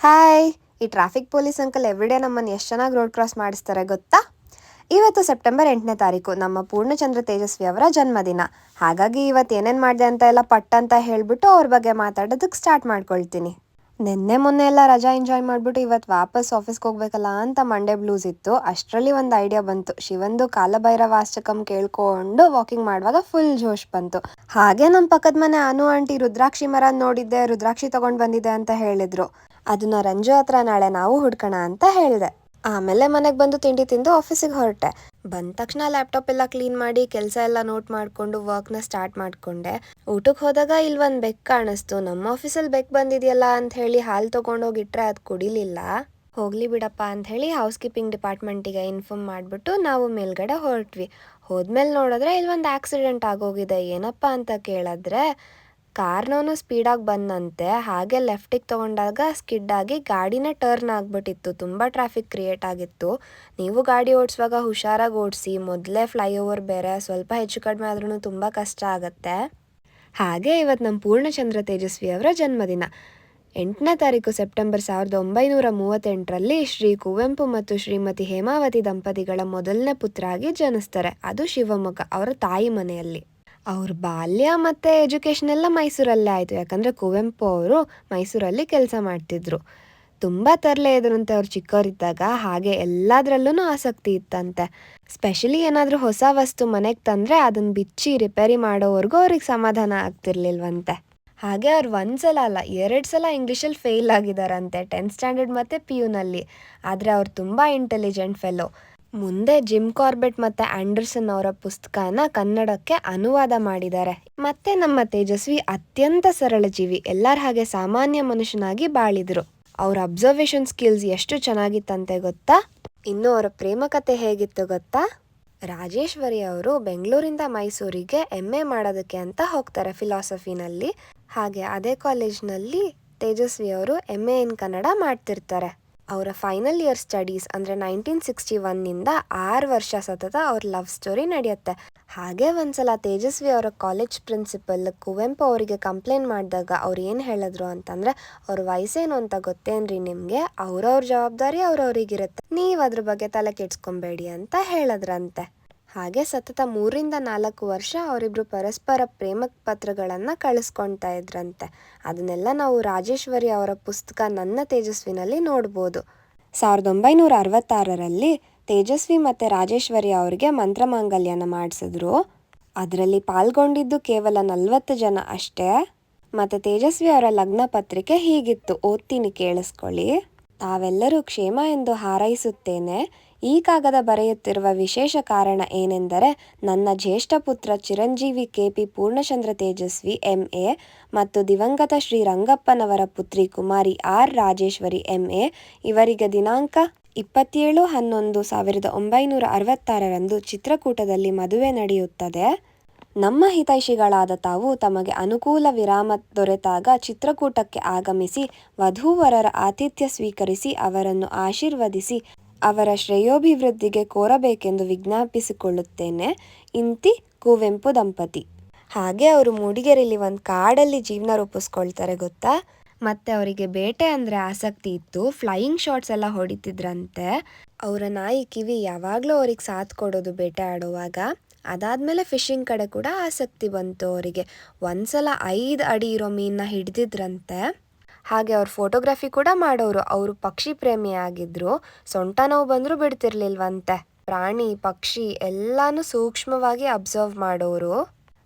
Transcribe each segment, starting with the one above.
Hi! ಈ traffic police uncle everyday ನಮ್ಮನ್ನು ಎಷ್ಟು ಚೆನ್ನಾಗಿ ರೋಡ್ ಕ್ರಾಸ್ ಮಾಡಿಸ್ತಾರೆ ಗೊತ್ತಾ? ಇವತ್ತು ಸೆಪ್ಟೆಂಬರ್ 8ನೇ ತಾರೀಕು ನಮ್ಮ ಪೂರ್ಣಚಂದ್ರ ತೇಜಸ್ವಿ ಅವರ ಜನ್ಮದಿನ. ಹಾಗಾಗಿ ಇವತ್ತು ಏನೇನು ಮಾಡಿದೆ ಅಂತ ಎಲ್ಲ ಪಟ್ಟಂತ ಹೇಳಿಬಿಟ್ಟು ಅವ್ರ ಬಗ್ಗೆ ಮಾತಾಡೋದಕ್ಕೆ ಸ್ಟಾರ್ಟ್ ಮಾಡ್ಕೊಳ್ತೀನಿ. ನಿನ್ನೆ ಮೊನ್ನೆ ಎಲ್ಲ ರಜಾ ಎಂಜಾಯ್ ಮಾಡಿಬಿಟ್ಟು ಇವತ್ತು ವಾಪಸ್ ಆಫೀಸ್ಗೆ ಹೋಗ್ಬೇಕಲ್ಲ ಅಂತ ಮಂಡೇ ಬ್ಲೂಸ್ ಇತ್ತು. ಅಷ್ಟರಲ್ಲಿ ಒಂದು ಐಡಿಯಾ ಬಂತು. ಶಿವಂದು ಕಾಲಭೈರವಾಷ್ಟಕಂ ಕೇಳ್ಕೊಂಡು ವಾಕಿಂಗ್ ಮಾಡುವಾಗ ಫುಲ್ ಜೋಶ್ ಬಂತು. ಹಾಗೆ ನಮ್ಮ ಪಕ್ಕದ ಮನೆ ಅನು ಆಂಟಿ ರುದ್ರಾಕ್ಷಿ ಮರ ನೋಡಿದ್ದೆ, ರುದ್ರಾಕ್ಷಿ ತಗೊಂಡು ಬಂದಿದ್ದೆ ಅಂತ ಹೇಳಿದ್ರು. ಅದನ್ನ ರಂಜು ಹತ್ರ ನಾಳೆ ನಾವು ಹುಡ್ಕೋಣ ಅಂತ ಹೇಳಿದೆ. ಆಮೇಲೆ ಮನೆಗೆ ಬಂದು ತಿಂಡಿ ತಿಂದು ಆಫೀಸಿಗೆ ಹೊರಟೆ. ಬಂದ ತಕ್ಷಣ ಲ್ಯಾಪ್ಟಾಪ್ ಎಲ್ಲ ಕ್ಲೀನ್ ಮಾಡಿ ಕೆಲಸ ಎಲ್ಲ ನೋಟ್ ಮಾಡಿಕೊಂಡು ವರ್ಕ್ನ ಸ್ಟಾರ್ಟ್ ಮಾಡಿಕೊಂಡೆ. ಊಟಕ್ಕೆ ಹೋದಾಗ ಇಲ್ಲೊಂದು ಬೆಕ್ ಕಾಣಿಸ್ತು. ನಮ್ಮ ಆಫೀಸಲ್ಲಿ ಬೆಕ್ ಬಂದಿದೆಯಲ್ಲ ಅಂತ ಹೇಳಿ ಹಾಲು ತೊಗೊಂಡೋಗಿಟ್ರೆ ಅದು ಕುಡಿಲಿಲ್ಲ. ಹೋಗ್ಲಿ ಬಿಡಪ್ಪ ಅಂತ ಹೇಳಿ ಹೌಸ್ ಕೀಪಿಂಗ್ ಡಿಪಾರ್ಟ್ಮೆಂಟಿಗೆ ಇನ್ಫಾರ್ಮ್ ಮಾಡಿಬಿಟ್ಟು ನಾವು ಮೇಲ್ಗಡೆ ಹೊರಟ್ವಿ. ಹೋದ್ಮೇಲೆ ನೋಡಿದ್ರೆ ಇಲ್ಲೊಂದು ಆಕ್ಸಿಡೆಂಟ್ ಆಗೋಗಿದೆ. ಏನಪ್ಪ ಅಂತ ಕೇಳಿದ್ರೆ ಕಾರ್ನವನು ಸ್ಪೀಡಾಗಿ ಬಂದಂತೆ. ಹಾಗೆ ಲೆಫ್ಟಿಗೆ ತೊಗೊಂಡಾಗ ಸ್ಕಿಡ್ ಆಗಿ ಗಾಡಿನೇ ಟರ್ನ್ ಆಗಿಬಿಟ್ಟಿತ್ತು. ತುಂಬ ಟ್ರಾಫಿಕ್ ಕ್ರಿಯೇಟ್ ಆಗಿತ್ತು. ನೀವು ಗಾಡಿ ಓಡಿಸುವಾಗ ಹುಷಾರಾಗಿ ಓಡಿಸಿ. ಮೊದಲೇ ಫ್ಲೈಓವರ್ ಬೇರೆ, ಸ್ವಲ್ಪ ಹೆಚ್ಚು ಕಡಿಮೆ ಆದ್ರೂ ತುಂಬ ಕಷ್ಟ ಆಗುತ್ತೆ. ಹಾಗೆ ಇವತ್ತು ನಮ್ಮ ಪೂರ್ಣಚಂದ್ರ ತೇಜಸ್ವಿ ಅವರ ಜನ್ಮದಿನ. 8ನೇ ತಾರೀಕು ಸೆಪ್ಟೆಂಬರ್ 1938ರಲ್ಲಿ ಶ್ರೀ ಕುವೆಂಪು ಮತ್ತು ಶ್ರೀಮತಿ ಹೇಮಾವತಿ ದಂಪತಿಗಳ ಮೊದಲನೇ ಪುತ್ರ ಆಗಿ ಜನಿಸ್ತಾರೆ. ಅದು ಶಿವಮೊಗ್ಗ, ಅವರ ತಾಯಿ ಮನೆಯಲ್ಲಿ. ಅವ್ರ ಬಾಲ್ಯ ಮತ್ತು ಎಜುಕೇಷನ್ ಎಲ್ಲ ಮೈಸೂರಲ್ಲೇ ಆಯಿತು. ಯಾಕಂದರೆ ಕುವೆಂಪು ಅವರು ಮೈಸೂರಲ್ಲಿ ಕೆಲಸ ಮಾಡ್ತಿದ್ರು. ತುಂಬ ತರಲೆ ಇದ್ರಂತೆ ಅವ್ರು ಚಿಕ್ಕವರಿದ್ದಾಗ. ಹಾಗೆ ಎಲ್ಲದರಲ್ಲೂ ಆಸಕ್ತಿ ಇತ್ತಂತೆ. ಸ್ಪೆಷಲಿ ಏನಾದರೂ ಹೊಸ ವಸ್ತು ಮನೆಗೆ ತಂದರೆ ಅದನ್ನು ಬಿಚ್ಚಿ ರಿಪೇರಿ ಮಾಡೋವರೆಗೂ ಅವ್ರಿಗೆ ಸಮಾಧಾನ ಆಗ್ತಿರ್ಲಿಲ್ವಂತೆ. ಹಾಗೆ ಅವ್ರು ಒಂದ್ಸಲ ಅಲ್ಲ 2 ಸಲ ಇಂಗ್ಲೀಷಲ್ಲಿ ಫೇಲ್ ಆಗಿದ್ದಾರಂತೆ, 10th ಸ್ಟ್ಯಾಂಡರ್ಡ್ ಮತ್ತು PUನಲ್ಲಿ. ಆದರೆ ಅವ್ರು ತುಂಬ ಇಂಟೆಲಿಜೆಂಟ್ ಫೆಲೋ. ಮುಂದೆ ಜಿಮ್ ಕಾರ್ಬೆಟ್ ಮತ್ತು ಆಂಡರ್ಸನ್ ಅವರ ಪುಸ್ತಕನ ಕನ್ನಡಕ್ಕೆ ಅನುವಾದ ಮಾಡಿದ್ದಾರೆ. ಮತ್ತೆ ನಮ್ಮ ತೇಜಸ್ವಿ ಅತ್ಯಂತ ಸರಳ ಜೀವಿ, ಎಲ್ಲರ ಹಾಗೆ ಸಾಮಾನ್ಯ ಮನುಷ್ಯನಾಗಿ ಬಾಳಿದ್ರು. ಅವ್ರ ಅಬ್ಸರ್ವೇಷನ್ ಸ್ಕಿಲ್ಸ್ ಎಷ್ಟು ಚೆನ್ನಾಗಿತ್ತಂತೆ ಗೊತ್ತಾ? ಇನ್ನು ಅವರ ಪ್ರೇಮ ಕಥೆ ಹೇಗಿತ್ತು ಗೊತ್ತಾ? ರಾಜೇಶ್ವರಿ ಅವರು ಬೆಂಗಳೂರಿಂದ ಮೈಸೂರಿಗೆ MA ಮಾಡೋದಕ್ಕೆ ಅಂತ ಹೋಗ್ತಾರೆ ಫಿಲಾಸಫಿನಲ್ಲಿ. ಹಾಗೆ ಅದೇ ಕಾಲೇಜ್ನಲ್ಲಿ ತೇಜಸ್ವಿ ಅವರು MA ಇನ್ ಕನ್ನಡ ಮಾಡ್ತಿರ್ತಾರೆ. ಅವರ ಫೈನಲ್ ಇಯರ್ ಸ್ಟಡೀಸ್ ಅಂದರೆ 1961ನಿಂದ 6 ವರ್ಷ ಸತತ ಅವ್ರ ಲವ್ ಸ್ಟೋರಿ ನಡೆಯುತ್ತೆ. ಹಾಗೆ ಒಂದ್ಸಲ ತೇಜಸ್ವಿ ಅವರ ಕಾಲೇಜ್ ಪ್ರಿನ್ಸಿಪಲ್ ಕುವೆಂಪು ಅವರಿಗೆ ಕಂಪ್ಲೇಂಟ್ ಮಾಡಿದಾಗ ಅವ್ರು ಏನು ಹೇಳಿದ್ರು ಅಂತಂದರೆ, ಅವ್ರ ವಯಸ್ಸೇನು ಅಂತ ಗೊತ್ತೇನ್ರಿ ನಿಮಗೆ, ಅವ್ರವ್ರ ಜವಾಬ್ದಾರಿ ಅವ್ರವ್ರಿಗಿರುತ್ತೆ, ನೀವು ಅದ್ರ ಬಗ್ಗೆ ತಲೆ ಕೆಡ್ಸ್ಕೊಬೇಡಿ ಅಂತ ಹೇಳಿದ್ರಂತೆ. ಹಾಗೆ ಸತತ 3ರಿಂದ 4 ವರ್ಷ ಅವರಿಬ್ಬರು ಪರಸ್ಪರ ಪ್ರೇಮ ಪತ್ರಗಳನ್ನು ಕಳಿಸ್ಕೊಳ್ತಾ ಇದ್ರಂತೆ. ಅದನ್ನೆಲ್ಲ ನಾವು ರಾಜೇಶ್ವರಿ ಅವರ ಪುಸ್ತಕ ನನ್ನ ತೇಜಸ್ವಿನಲ್ಲಿ ನೋಡ್ಬೋದು. 1966ರಲ್ಲಿ ತೇಜಸ್ವಿ ಮತ್ತು ರಾಜೇಶ್ವರಿ ಅವರಿಗೆ ಮಂತ್ರಮಾಂಗಲ್ಯನ ಮಾಡಿಸಿದ್ರು. ಅದರಲ್ಲಿ ಪಾಲ್ಗೊಂಡಿದ್ದು ಕೇವಲ 40 ಜನ ಅಷ್ಟೇ. ಮತ್ತು ತೇಜಸ್ವಿ ಅವರ ಲಗ್ನ ಪತ್ರಿಕೆ ಹೀಗಿತ್ತು, ಓದ್ತೀನಿ ಕೇಳಿಸ್ಕೊಳ್ಳಿ. ತಾವೆಲ್ಲರೂ ಕ್ಷೇಮ ಎಂದು ಹಾರೈಸುತ್ತೇನೆ. ಈ ಕಾಗದ ಬರೆಯುತ್ತಿರುವ ವಿಶೇಷ ಕಾರಣ ಏನೆಂದರೆ, ನನ್ನ ಜ್ಯೇಷ್ಠ ಪುತ್ರ ಚಿರಂಜೀವಿ KP ಪೂರ್ಣಚಂದ್ರ ತೇಜಸ್ವಿ MA ಮತ್ತು ದಿವಂಗತ ಶ್ರೀ ರಂಗಪ್ಪನವರ ಪುತ್ರಿ ಕುಮಾರಿ R ರಾಜೇಶ್ವರಿ MA ಇವರಿಗೆ ದಿನಾಂಕ 27/11/1966ರಂದು ಚಿತ್ರಕೂಟದಲ್ಲಿ ಮದುವೆ ನಡೆಯುತ್ತದೆ. ನಮ್ಮ ಹಿತೈಷಿಗಳಾದ ತಾವು ತಮಗೆ ಅನುಕೂಲ ವಿರಾಮ ದೊರೆತಾಗ ಚಿತ್ರಕೂಟಕ್ಕೆ ಆಗಮಿಸಿ ವಧೂವರರ ಆತಿಥ್ಯ ಸ್ವೀಕರಿಸಿ ಅವರನ್ನು ಆಶೀರ್ವದಿಸಿ ಅವರ ಶ್ರೇಯೋಭಿವೃದ್ಧಿಗೆ ಕೋರಬೇಕೆಂದು ವಿಜ್ಞಾಪಿಸಿಕೊಳ್ಳುತ್ತೇನೆ. ಇಂತಿ ಕುವೆಂಪು ದಂಪತಿ. ಹಾಗೆ ಅವರು ಮೂಡಿಗೆರೆಯಲ್ಲಿ ಒಂದು ಕಾಡಲ್ಲಿ ಜೀವನ ರೂಪಿಸ್ಕೊಳ್ತಾರೆ ಗೊತ್ತಾ. ಮತ್ತು ಅವರಿಗೆ ಬೇಟೆ ಅಂದರೆ ಆಸಕ್ತಿ ಇತ್ತು. ಫ್ಲೈಯಿಂಗ್ ಶಾಟ್ಸ್ ಎಲ್ಲ ಹೊಡಿತಿದ್ರಂತೆ. ಅವರ ನಾಯಿ ಕಿವಿ ಯಾವಾಗಲೂ ಅವ್ರಿಗೆ ಸಾಥ್ ಕೊಡೋದು ಬೇಟೆ ಆಡುವಾಗ. ಅದಾದಮೇಲೆ ಫಿಶಿಂಗ್ ಕಡೆ ಕೂಡ ಆಸಕ್ತಿ ಬಂತು ಅವರಿಗೆ. ಒಂದ್ಸಲ 5 ಅಡಿ ಇರೋ ಮೀನನ್ನ ಹಿಡಿದಿದ್ರಂತೆ. ಹಾಗೆ ಅವ್ರು ಫೋಟೋಗ್ರಫಿ ಕೂಡ ಮಾಡೋರು. ಅವರು ಪಕ್ಷಿ ಪ್ರೇಮಿ ಆಗಿದ್ರು. ಸೊಂಟ ನೋವು ಬಂದರೂ ಬಿಡ್ತಿರ್ಲಿಲ್ವಂತೆ. ಪ್ರಾಣಿ ಪಕ್ಷಿ ಎಲ್ಲಾನು ಸೂಕ್ಷ್ಮವಾಗಿ ಅಬ್ಸರ್ವ್ ಮಾಡೋರು.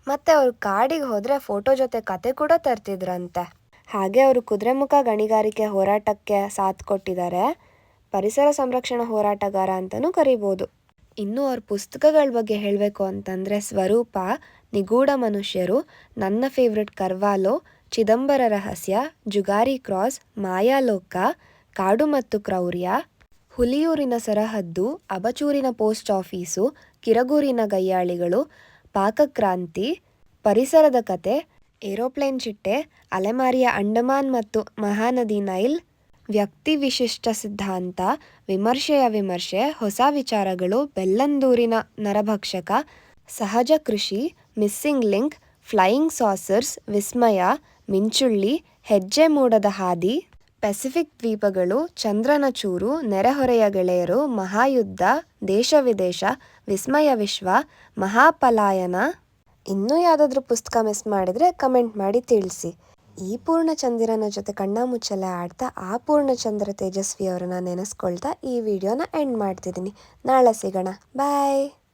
ಮತ್ತು ಅವರು ಕಾಡಿಗೆ ಹೋದರೆ ಫೋಟೋ ಜೊತೆ ಕತೆ ಕೂಡ ತರ್ತಿದ್ರಂತೆ. ಹಾಗೆ ಅವರು ಕುದುರೆಮುಖ ಗಣಿಗಾರಿಕೆ ಹೋರಾಟಕ್ಕೆ ಸಾಥ್ ಕೊಟ್ಟಿದ್ದಾರೆ. ಪರಿಸರ ಸಂರಕ್ಷಣಾ ಹೋರಾಟಗಾರ ಅಂತಲೂ ಕರಿಬೋದು. ಇನ್ನು ಅವ್ರ ಪುಸ್ತಕಗಳ ಬಗ್ಗೆ ಹೇಳಬೇಕು ಅಂತಂದರೆ ಸ್ವರೂಪ, ನಿಗೂಢ ಮನುಷ್ಯರು, ನನ್ನ ಫೇವ್ರೆಟ್ ಕರ್ವಾಲೋ, ಚಿದಂಬರ ರಹಸ್ಯ, ಜುಗಾರಿ ಕ್ರಾಸ್, ಮಾಯಾಲೋಕ, ಕಾಡು ಮತ್ತು ಕ್ರೌರ್ಯ, ಹುಲಿಯೂರಿನ ಸರಹದ್ದು, ಅಬಚೂರಿನ ಪೋಸ್ಟ್ ಆಫೀಸು, ಕಿರಗೂರಿನ ಗಯ್ಯಾಳಿಗಳು, ಪಾಕಕ್ರಾಂತಿ, ಪರಿಸರದ ಕತೆ, ಏರೋಪ್ಲೇನ್ ಚಿಟ್ಟೆ, ಅಲೆಮಾರಿಯ ಅಂಡಮಾನ್ ಮತ್ತು ಮಹಾನದಿ ನೈಲ್, ವ್ಯಕ್ತಿ ವಿಶಿಷ್ಟ ಸಿದ್ಧಾಂತ, ವಿಮರ್ಶೆಯ ವಿಮರ್ಶೆ, ಹೊಸ ವಿಚಾರಗಳು, ಬೆಲ್ಲಂದೂರಿನ ನರಭಕ್ಷಕ, ಸಹಜ ಕೃಷಿ, ಮಿಸ್ಸಿಂಗ್ ಲಿಂಕ್, ಫ್ಲೈಯಿಂಗ್ ಸಾಸರ್ಸ್, ವಿಸ್ಮಯ, ಮಿಂಚುಳ್ಳಿ, ಹೆಜ್ಜೆ ಮೂಡದ ಹಾದಿ, ಪೆಸಿಫಿಕ್ ದ್ವೀಪಗಳು, ಚಂದ್ರನ ಚೂರು, ನೆರೆಹೊರೆಯ ಗೆಳೆಯರು, ಮಹಾಯುದ್ಧ, ದೇಶ ವಿದೇಶ, ವಿಸ್ಮಯ ವಿಶ್ವ, ಮಹಾಪಲಾಯನ. ಇನ್ನೂ ಯಾವುದಾದ್ರೂ ಪುಸ್ತಕ ಮಿಸ್ ಮಾಡಿದರೆ ಕಮೆಂಟ್ ಮಾಡಿ ತಿಳಿಸಿ. ಈ ಪೂರ್ಣಚಂದಿರನ ಜೊತೆ ಕಣ್ಣಾಮುಚ್ಚಲೆ ಆಡ್ತಾ ಆ ಪೂರ್ಣಚಂದ್ರ ತೇಜಸ್ವಿ ಅವರನ್ನ ನೆನೆಸ್ಕೊಳ್ತಾ ಈ ವಿಡಿಯೋನ ಎಂಡ್ ಮಾಡ್ತಿದ್ದೀನಿ. ನಾಳೆ ಸಿಗೋಣ. ಬಾಯ್.